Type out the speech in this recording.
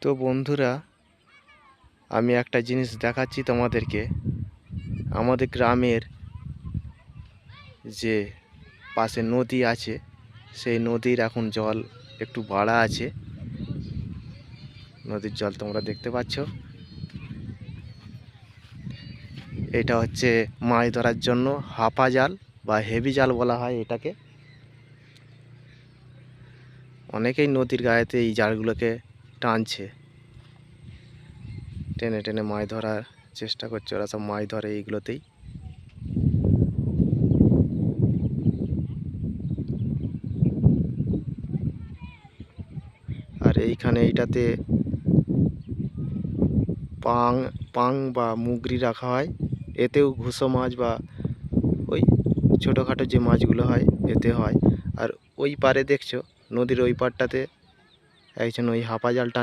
তো বন্ধুরা, আমি একটা জিনিস দেখাচ্ছি তোমাদেরকে। আমাদের গ্রামের যে পাশে নদী আছে, সেই নদীর এখন জল একটু বাড়া আছে। নদীর জল তোমরা দেখতে পাচ্ছ। এটা হচ্ছে মাছ ধরার জন্য হাপা জাল বা হেভি জাল বলা হয় এটাকে। অনেকেই নদীর গায়েতে এই জালগুলোকে টানছে, টেনে টেনে মাছ ধরার চেষ্টা করছে। ওরা সব মাছ ধরে এইগুলোতেই। আর এইটাতে পাং বা মুগরি রাখা হয়। এতেও ঘুসো মাছ বা ওই ছোটোখাটো যে মাছগুলো হয় এতে হয়। আর ওই পারে দেখছো, নদীর ওই পারটাতে একজন ওই হাপা জাল টানছে।